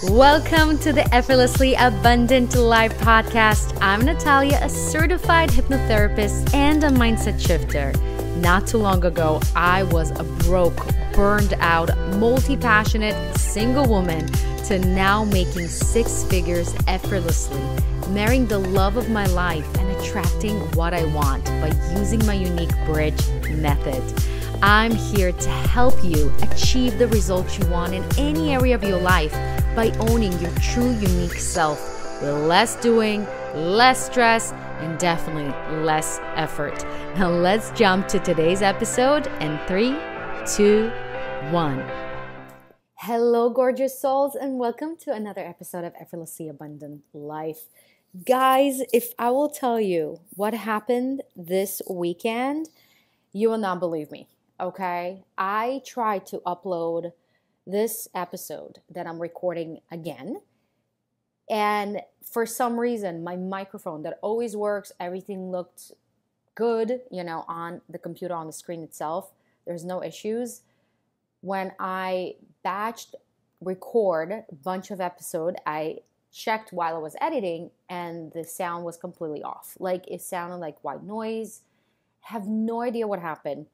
Welcome to the Effortlessly Abundant Life podcast. I'm Natalia, a certified hypnotherapist and a mindset shifter. Not too long ago, I was a broke, burned out, multi-passionate single woman to now making six figures effortlessly, marrying the love of my life and attracting what I want by using my unique bridge method. I'm here to help you achieve the results you want in any area of your life by owning your true unique self with less doing, less stress, and definitely less effort. Now let's jump to today's episode in 3, 2, 1. Hello, gorgeous souls, and welcome to another episode of Effortlessly Abundant Life. Guys, if I will tell you what happened this weekend, you will not believe me, okay? I tried to upload this episode that I'm recording again, and for some reason my microphone that always works, everything looked good, on the computer, on the screen itself, there's no issues. When I batched record a bunch of episode, I checked while I was editing and the sound was completely off. Like it sounded like white noise. Have no idea what happened.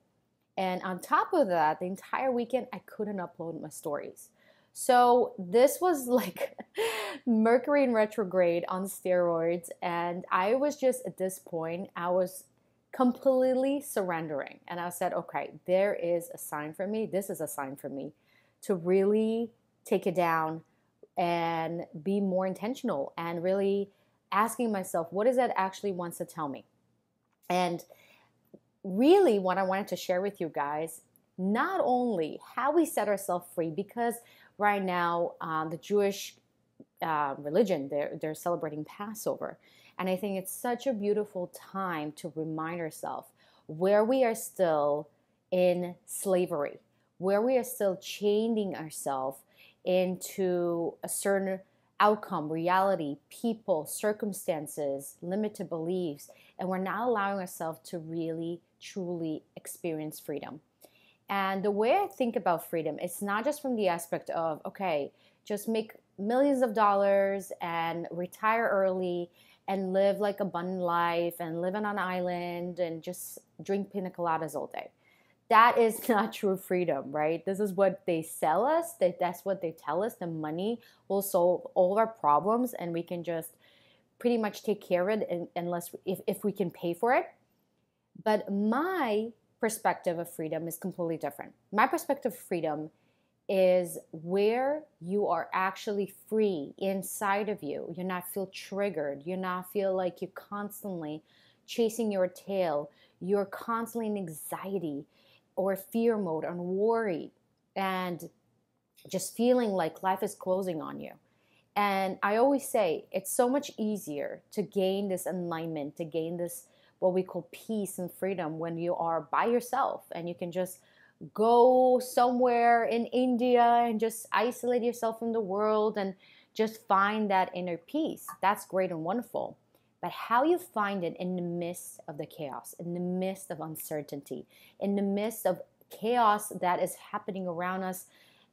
And on top of that, the entire weekend, I couldn't upload my stories. So this was like Mercury in retrograde on steroids. And I was just, at this point, I was completely surrendering. And I said, okay, there is a sign for me. This is a sign for me to really take it down and be more intentional and really asking myself, what is that actually wants to tell me? And really what I wanted to share with you guys, not only how we set ourselves free, because right now the Jewish religion, they're celebrating Passover. And I think it's such a beautiful time to remind ourselves where we are still in slavery, where we are still chaining ourselves into a certain outcome, reality, people, circumstances, limited beliefs, and we're not allowing ourselves to really, truly experience freedom. And the way I think about freedom, it's not just from the aspect of, okay, just make millions of dollars and retire early and live like abundant life and live on an island and just drink pina coladas all day. That is not true freedom, right? This is what they sell us. That's what they tell us. The money will solve all of our problems and we can just pretty much take care of it unless if we can pay for it. But my perspective of freedom is completely different. My perspective of freedom is where you are actually free inside of you. You're not feel triggered. You're not feel like you're constantly chasing your tail. You're constantly in anxiety or fear mode and worry and just feeling like life is closing on you. And I always say it's so much easier to gain this alignment, to gain this what we call peace and freedom when you are by yourself and you can just go somewhere in India and just isolate yourself from the world and just find that inner peace. That's great and wonderful. But how you find it in the midst of the chaos, in the midst of uncertainty, in the midst of chaos that is happening around us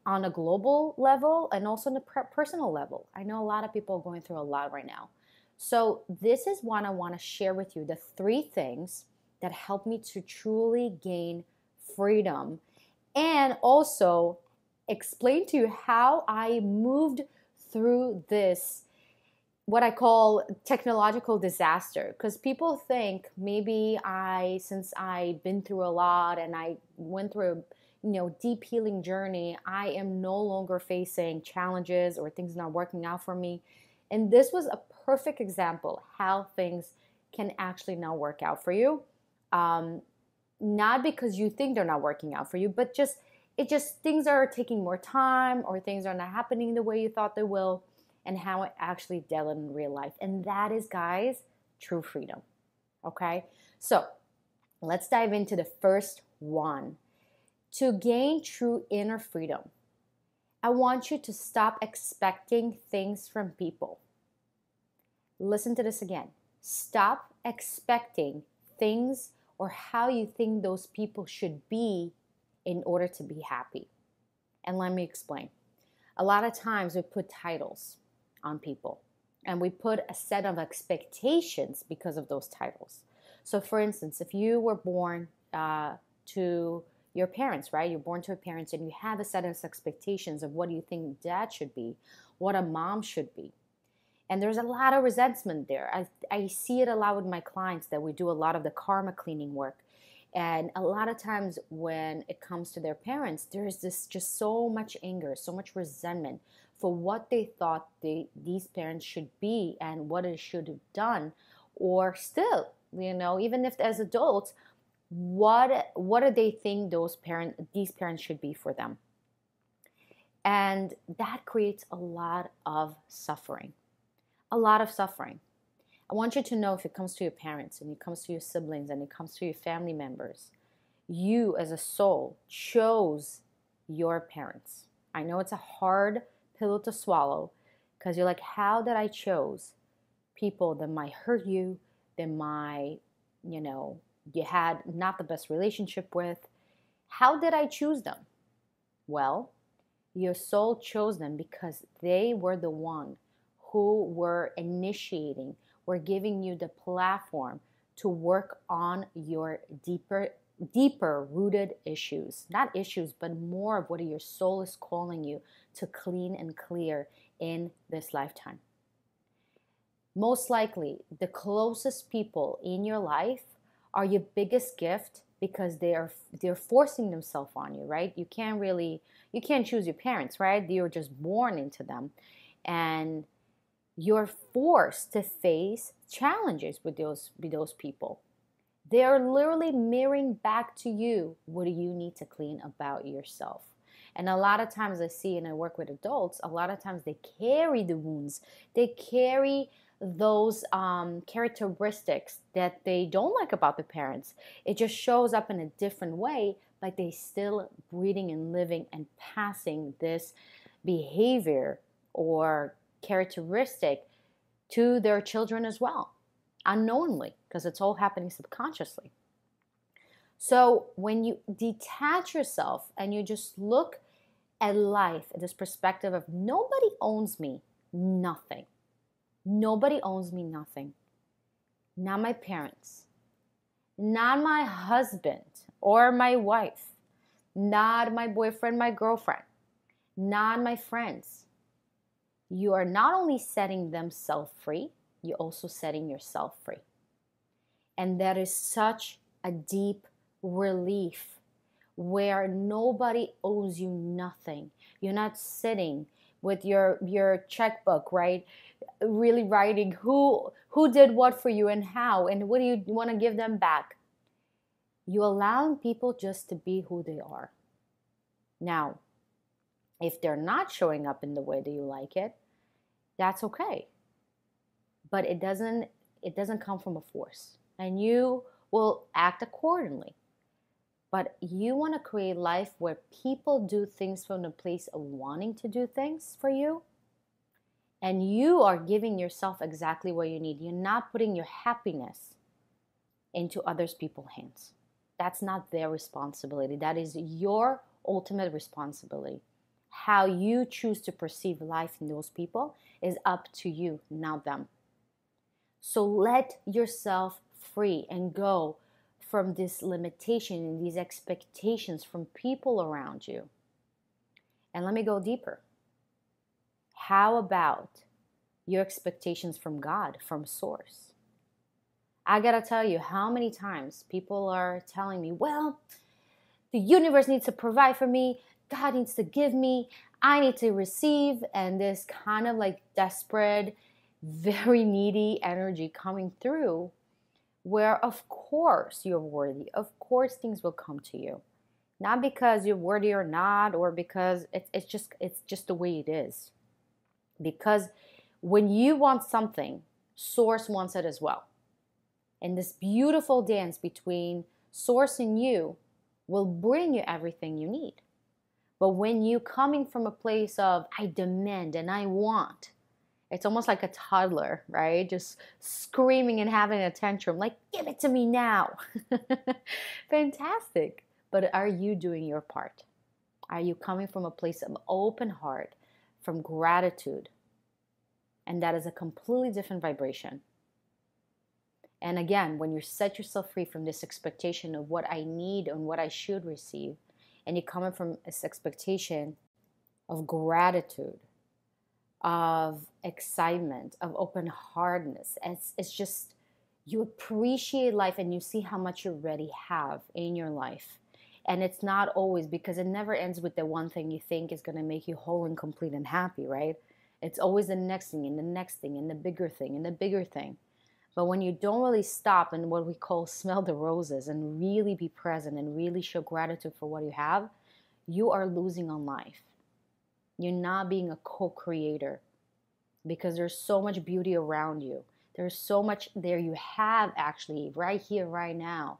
on a global level and also on a personal level. I know a lot of people are going through a lot right now. So this is what I want to share with you, the 3 things that help me to truly gain freedom and also explain to you how I moved through this what I call technological disaster, because people think maybe since I've been through a lot and I went through a deep healing journey, I am no longer facing challenges or things not working out for me. And this was a perfect example how things can actually not work out for you. Not because you think they're not working out for you, but just things are taking more time or things are not happening the way you thought they will. And how it actually dealt in real life. And that is, guys, true freedom. Okay? So let's dive into the first one. To gain true inner freedom, I want you to stop expecting things from people. Listen to this again. Stop expecting things or how you think those people should be in order to be happy. And let me explain. A lot of times we put titles on people and we put a set of expectations because of those titles. So for instance, if you were born to your parents, right? You're born to a parent and you have a set of expectations of what you think dad should be, what a mom should be. And there's a lot of resentment there. I see it a lot with my clients that we do a lot of the karma cleaning work. And a lot of times when it comes to their parents, there's this just so much anger, so much resentment for what they thought these parents should be and what it should have done. Or still, even if as adults, what do they think these parents should be for them? And that creates a lot of suffering. A lot of suffering. I want you to know, if it comes to your parents and it comes to your siblings and it comes to your family members, you as a soul chose your parents. I know it's a hard pill to swallow because you're like, how did I choose people that might hurt you, that might, you had not the best relationship with? How did I choose them? Well, your soul chose them because they were the one who were initiating, were giving you the platform to work on your deeper rooted issues. Not issues, but more of what your soul is calling you to clean and clear in this lifetime. Most likely, the closest people in your life are your biggest gift because they're forcing themselves on you, right? You can't choose your parents, right? You're just born into them. And you're forced to face challenges with those people. They are literally mirroring back to you what do you need to clean about yourself. And a lot of times I see, and I work with adults, a lot of times they carry the wounds. They carry those characteristics that they don't like about the parents. It just shows up in a different way, but they still breathing and living and passing this behavior or characteristic to their children as well, unknowingly, because it's all happening subconsciously. So when you detach yourself and you just look at life at this perspective of nobody owns me nothing. Nobody owns me nothing. Not my parents, not my husband or my wife, not my boyfriend, my girlfriend, not my friends. You are not only setting themselves free, you're also setting yourself free. And that is such a deep relief where nobody owes you nothing. You're not sitting with your checkbook, right? Really writing who did what for you and how and what do you want to give them back. You're allowing people just to be who they are. Now, if they're not showing up in the way that you like it, that's okay. But it doesn't come from a force. And you will act accordingly. But you want to create life where people do things from the place of wanting to do things for you. And you are giving yourself exactly what you need. You're not putting your happiness into other people's hands. That's not their responsibility. That is your ultimate responsibility. How you choose to perceive life in those people is up to you, not them. So let yourself free and go from this limitation and these expectations from people around you. And let me go deeper. How about your expectations from God, from Source? I gotta tell you how many times people are telling me, well, the universe needs to provide for me, God needs to give me, I need to receive, and this kind of like desperate, very needy energy coming through where of course you're worthy. Of course things will come to you. Not because you're worthy or not, or because it's just the way it is. Because when you want something, Source wants it as well. And this beautiful dance between Source and you will bring you everything you need. But when you coming from a place of I demand and I want, it's almost like a toddler, right? Just screaming and having a tantrum, like, give it to me now. Fantastic. But are you doing your part? Are you coming from a place of open heart, from gratitude. And that is a completely different vibration. And again, when you set yourself free from this expectation of what I need and what I should receive, and you come from this expectation of gratitude, of excitement, of open-heartedness, it's just, you appreciate life and you see how much you already have in your life. And it's not always, because it never ends with the one thing you think is going to make you whole and complete and happy, right? It's always the next thing and the next thing and the bigger thing and the bigger thing. But when you don't really stop and what we call smell the roses and really be present and really show gratitude for what you have, you are losing on life. You're not being a co-creator, because there's so much beauty around you. There's so much there you have actually right here, right now.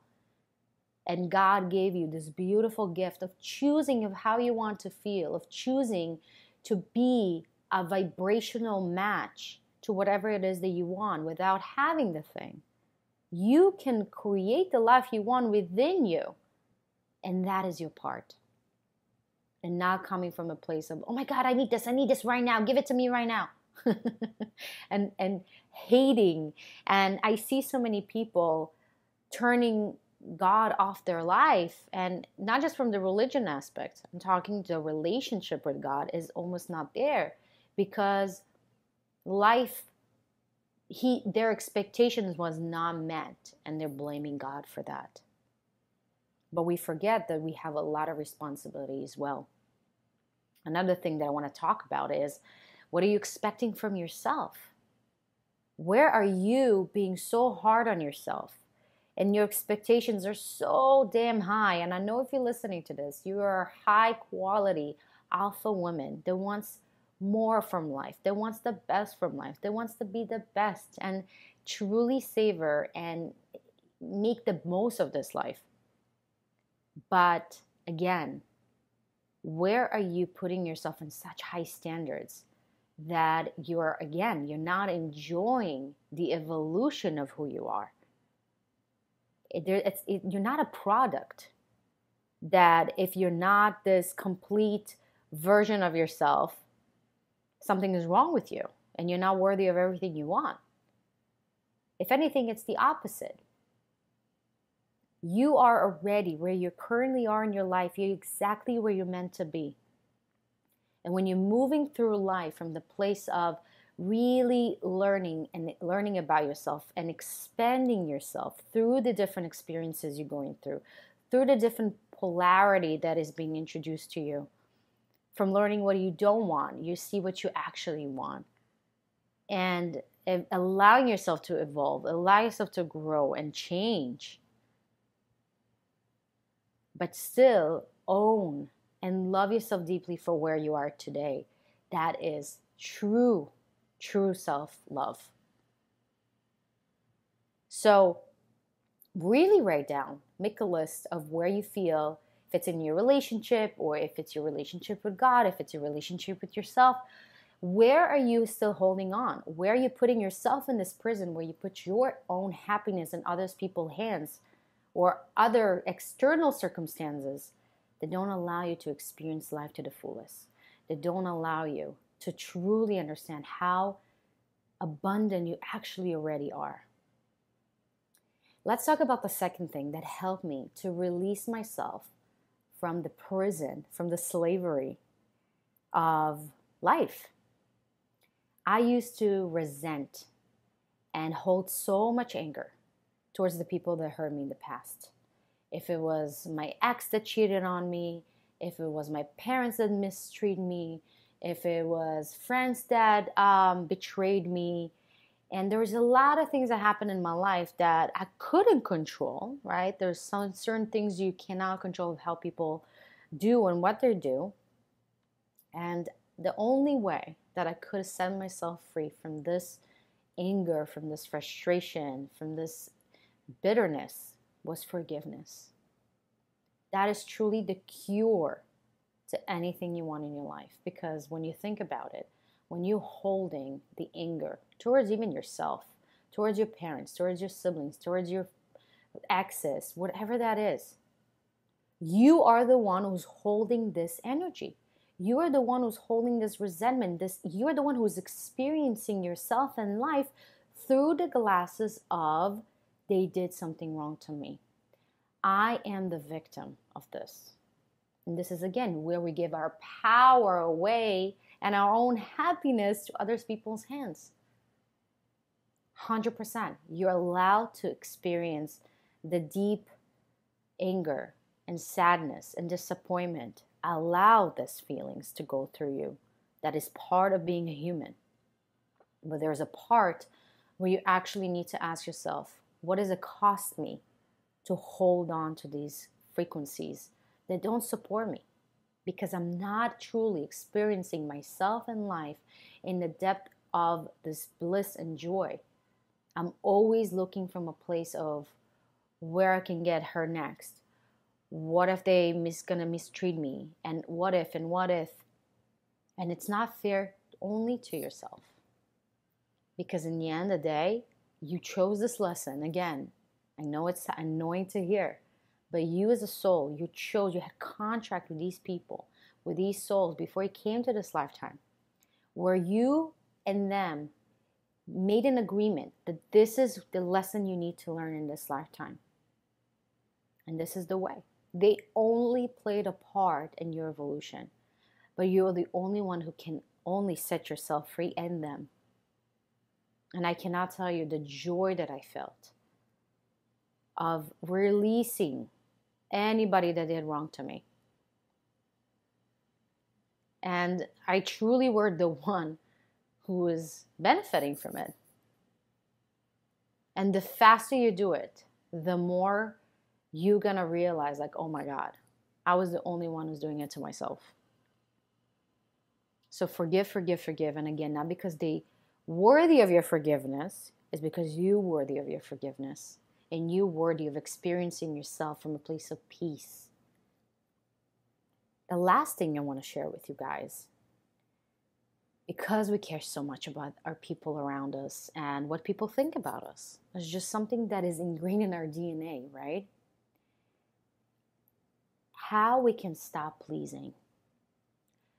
And God gave you this beautiful gift of choosing of how you want to feel, of choosing to be a vibrational match to whatever it is that you want without having the thing. You can create the life you want within you. And that is your part. And not coming from a place of, oh my God, I need this right now. Give it to me right now. and hating. And I see so many people turning God off their life, and not just from the religion aspect. I'm talking the relationship with God is almost not there, because life, their expectations was not met, and they're blaming God for that. But we forget that we have a lot of responsibility as well. Another thing that I want to talk about is, what are you expecting from yourself? Where are you being so hard on yourself? And your expectations are so damn high. And I know if you're listening to this, you are a high quality alpha woman that wants more from life, that wants the best from life, that wants to be the best and truly savor and make the most of this life. But again, where are you putting yourself in such high standards that you're not enjoying the evolution of who you are? You're not a product. That if you're not this complete version of yourself, something is wrong with you and you're not worthy of everything you want. If anything, it's the opposite. You are already where you currently are in your life. You're exactly where you're meant to be. And when you're moving through life from the place of really learning about yourself and expanding yourself through the different experiences you're going through the different polarity that is being introduced to you, from learning what you don't want, you see what you actually want, and allowing yourself to evolve, allow yourself to grow and change, but still own and love yourself deeply for where you are today. That is true self-love. So really write down, make a list of where you feel, if it's in your relationship or if it's your relationship with God, if it's your relationship with yourself, where are you still holding on? Where are you putting yourself in this prison where you put your own happiness in other people's hands or other external circumstances that don't allow you to experience life to the fullest, that don't allow you to truly understand how abundant you actually already are? Let's talk about the second thing that helped me to release myself from the prison, from the slavery of life. I used to resent and hold so much anger towards the people that hurt me in the past. If it was my ex that cheated on me, if it was my parents that mistreated me, if it was friends that betrayed me. And there was a lot of things that happened in my life that I couldn't control, right? There's some certain things you cannot control of how people do and what they do. And the only way that I could set myself free from this anger, from this frustration, from this bitterness was forgiveness. That is truly the cure to anything you want in your life. Because when you think about it, when you're holding the anger towards even yourself, towards your parents, towards your siblings, towards your exes, whatever that is, you are the one who's holding this energy. You are the one who's holding this resentment. You're the one who's experiencing yourself and life through the glasses of they did something wrong to me. I am the victim of this. And this is again where we give our power away and our own happiness to other people's hands. 100%. You're allowed to experience the deep anger and sadness and disappointment. Allow these feelings to go through you. That is part of being a human. But there's a part where you actually need to ask yourself, what does it cost me to hold on to these frequencies that don't support me? Because I'm not truly experiencing myself and life in the depth of this bliss and joy. I'm always looking from a place of where I can get her next. What if they gonna mistreat me? And what if, and what if? And it's not fair only to yourself. Because in the end of the day, you chose this lesson. Again, I know it's annoying to hear, but you as a soul, you had contract with these people, with these souls before you came to this lifetime, where you and them made an agreement that this is the lesson you need to learn in this lifetime. And this is the way. They only played a part in your evolution, but you're the only one who can only set yourself free and them. And I cannot tell you the joy that I felt of releasing anybody that did wrong to me. And I truly were the one who was benefiting from it. And the faster you do it, the more you're going to realize, like, oh my God, I was the only one who's doing it to myself. So forgive, forgive, forgive. And again, not because they worthy of your forgiveness, is because you worthy of your forgiveness. And you worthy of experiencing yourself from a place of peace. The last thing I want to share with you guys, because we care so much about our people around us and what people think about us, it's just something that is ingrained in our DNA, right? How we can stop pleasing.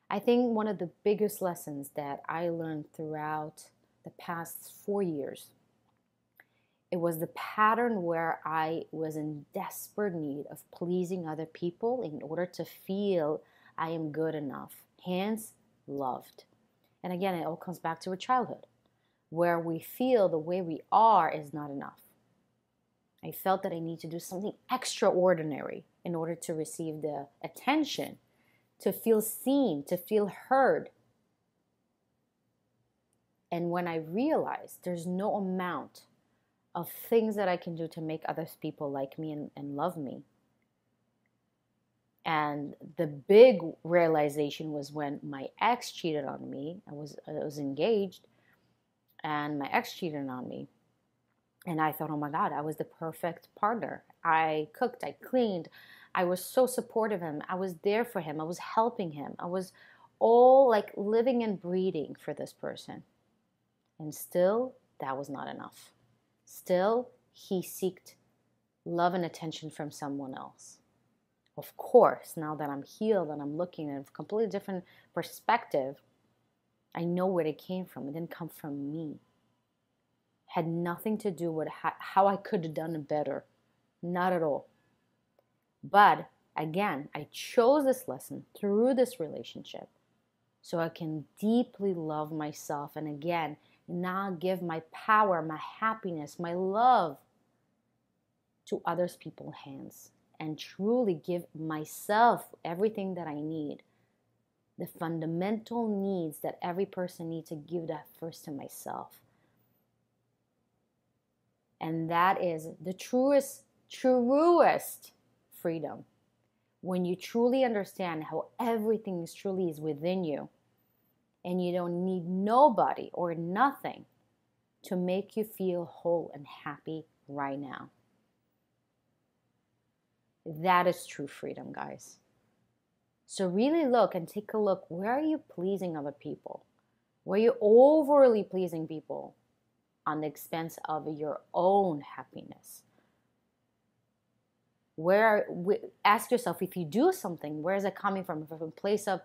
I think one of the biggest lessons that I learned throughout the past 4 years, it was the pattern where I was in desperate need of pleasing other people in order to feel I am good enough, hence loved. And again, it all comes back to our childhood, where we feel the way we are is not enough. I felt that I need to do something extraordinary in order to receive the attention, to feel seen, to feel heard. And when I realized there's no amount of things that I can do to make other people like me and love me. And the big realization was when my ex cheated on me. I was engaged, and my ex cheated on me. And I thought, oh my God, I was the perfect partner. I cooked, I cleaned. I was so supportive of him. I was there for him. I was helping him. I was all like living and breathing for this person. And still, that was not enough. Still, he sought love and attention from someone else. Of course, now that I'm healed and I'm looking at a completely different perspective, I know where it came from. It didn't come from me. Had nothing to do with how I could have done it better. Not at all. But again, I chose this lesson through this relationship so I can deeply love myself. And again, now give my power, my happiness, my love to others people's hands. And truly give myself everything that I need. The fundamental needs that every person needs, to give that first to myself. And that is the truest freedom. When you truly understand how everything truly is within you, and you don't need nobody or nothing to make you feel whole and happy right now. That is true freedom, guys. So really look and take a look. Where are you pleasing other people? Where are you overly pleasing people on the expense of your own happiness? Ask yourself, if you do something, where is it coming from? From a place of,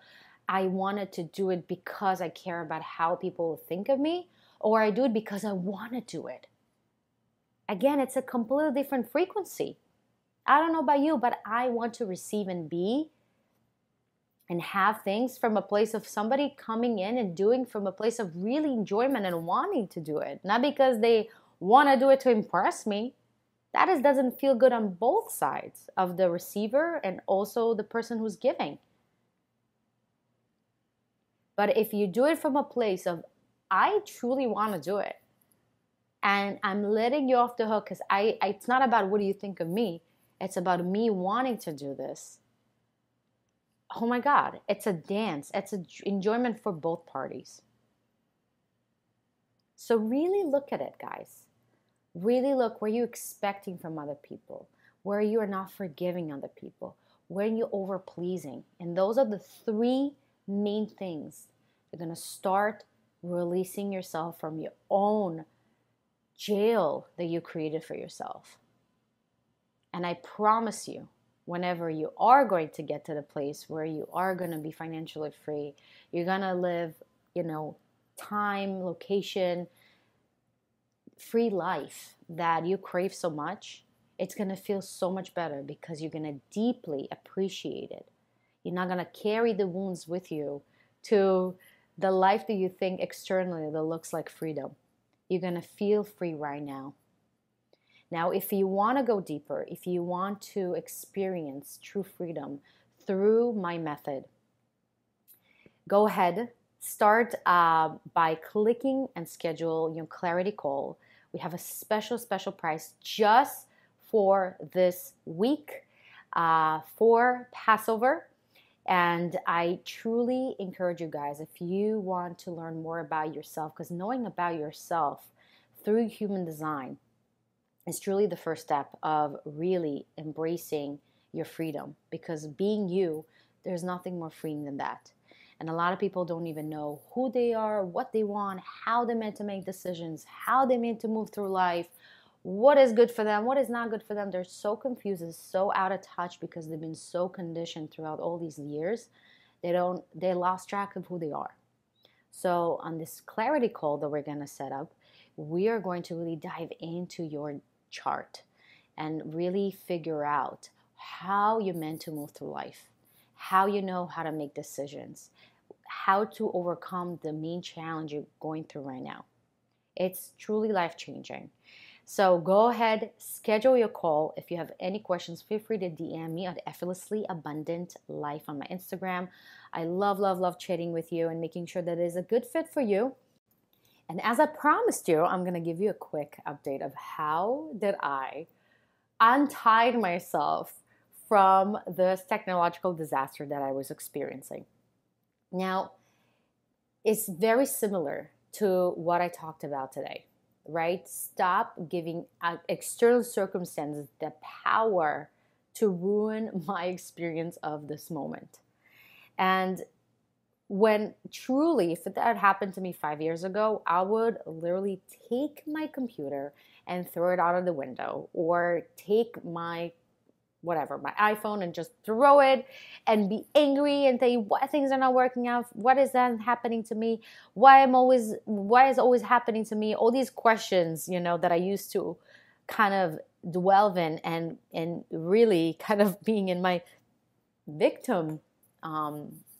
I wanted to do it because I care about how people think of me, or I do it because I want to do it. Again, it's a completely different frequency. I don't know about you, but I want to receive and be and have things from a place of somebody coming in and doing from a place of really enjoyment and wanting to do it. Not because they want to do it to impress me. Doesn't feel good on both sides of the receiver and also the person who's giving. But if you do it from a place of, I truly want to do it, and I'm letting you off the hook because it's not about what do you think of me. It's about me wanting to do this. Oh my God, it's a dance. It's an enjoyment for both parties. So really look at it, guys. Really look where you're expecting from other people, where you are not forgiving other people, where you're over-pleasing. And those are the three main things. You're going to start releasing yourself from your own jail that you created for yourself. And I promise you, whenever you are going to get to the place where you are going to be financially free, you're going to live, time, location, free life that you crave so much, it's going to feel so much better because you're going to deeply appreciate it. You're not going to carry the wounds with you to the life that you think externally that looks like freedom. You're going to feel free right now. Now, if you want to go deeper, if you want to experience true freedom through my method, go ahead, start by clicking and schedule your clarity call. We have a special price just for this week for Passover. And I truly encourage you guys, if you want to learn more about yourself, because knowing about yourself through human design is truly the first step of really embracing your freedom. Because being you, there's nothing more freeing than that. And a lot of people don't even know who they are, what they want, how they're meant to make decisions, how they're meant to move through life, what is good for them, what is not good for them. They're so confused and so out of touch because they've been so conditioned throughout all these years. They lost track of who they are. So on this clarity call that we're going to set up, we are going to really dive into your chart and really figure out how you're meant to move through life, how you know how to make decisions, how to overcome the main challenge you're going through right now. It's truly life-changing. So go ahead, schedule your call. If you have any questions, feel free to DM me at Effortlessly Abundant Life on my Instagram. I love chatting with you and making sure that it is a good fit for you. And as I promised you, I'm going to give you a quick update of how did I untie myself from this technological disaster that I was experiencing. Now, it's very similar to what I talked about today, right? Stop giving external circumstances the power to ruin my experience of this moment. And when truly, if that happened to me 5 years ago, I would literally take my computer and throw it out of the window, or take my iPhone and just throw it and be angry and say, why things are not working out? What is that happening to me? Why is always happening to me? All these questions, that I used to kind of dwell in and really kind of being in my victim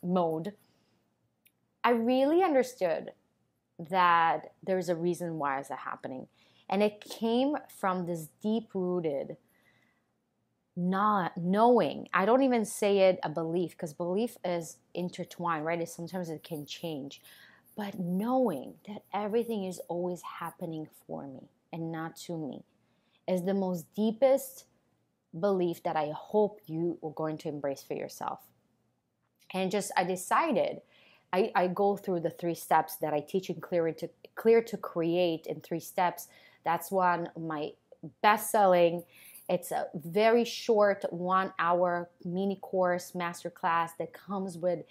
mode. I really understood that there's a reason why it's happening. And it came from this deep-rooted not knowing. I don't even say it a belief, because belief is intertwined, right? Sometimes it can change. But knowing that everything is always happening for me and not to me is the most deepest belief that I hope you are going to embrace for yourself. And I decided, I go through the 3 steps that I teach in Clear to Create in 3 steps. That's one of my best-selling. It's a very short 1-hour mini course masterclass that comes with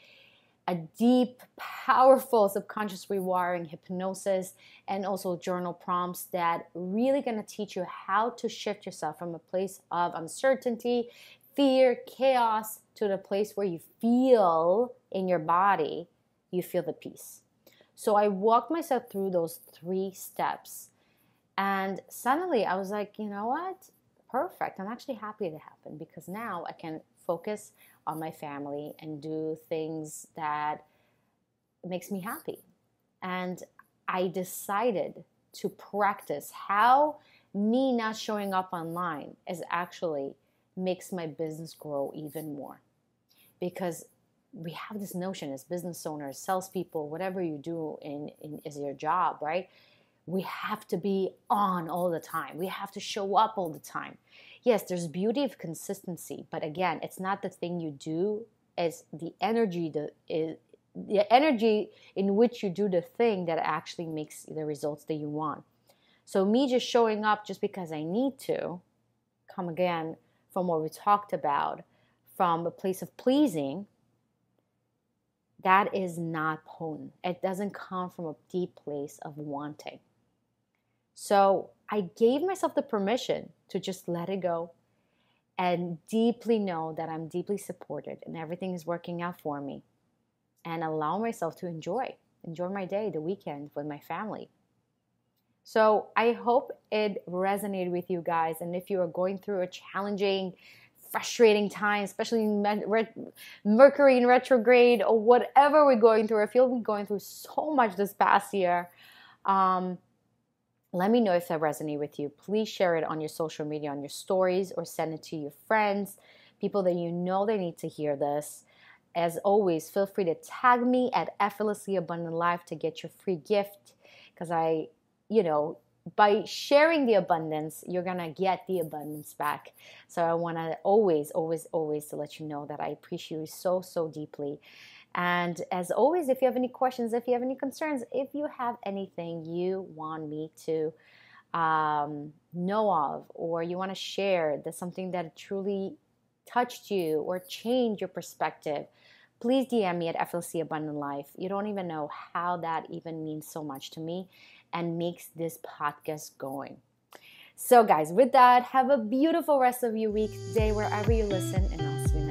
a deep, powerful subconscious rewiring hypnosis and also journal prompts that really going to teach you how to shift yourself from a place of uncertainty, fear, chaos, to the place where you feel in your body, you feel the peace. So I walked myself through those 3 steps, and suddenly I was like, you know what? Perfect. I'm actually happy it happened, because now I can focus on my family and do things that makes me happy. And I decided to practice how me not showing up online is actually makes my business grow even more. Because we have this notion as business owners, salespeople, whatever you do in is your job, right? We have to be on all the time. We have to show up all the time. Yes, there's beauty of consistency, but again, it's not the thing you do, it's the energy in which you do the thing that actually makes the results that you want. So me just showing up just because I need to, come again from what we talked about, from a place of pleasing, that is not potent. It doesn't come from a deep place of wanting. So I gave myself the permission to just let it go and deeply know that I'm deeply supported and everything is working out for me, and allow myself to enjoy my day, the weekend with my family. So I hope it resonated with you guys. And if you are going through a challenging, frustrating time, especially in Mercury in retrograde or whatever we're going through, I feel we're going through so much this past year. Let me know if that resonated with you. Please share it on your social media, on your stories, or send it to your friends, people that you know they need to hear this. As always, feel free to tag me at Effortlessly Abundant Life to get your free gift, because by sharing the abundance, you're going to get the abundance back. So I want to always to let you know that I appreciate you so, so deeply. And as always, if you have any questions, if you have any concerns, if you have anything you want me to know of, or you want to share, that's something that truly touched you or changed your perspective, please DM me at Effortlessly Abundant Life. You don't even know how that even means so much to me and makes this podcast going. So guys, with that, have a beautiful rest of your week, day, wherever you listen, and I'll see you next time.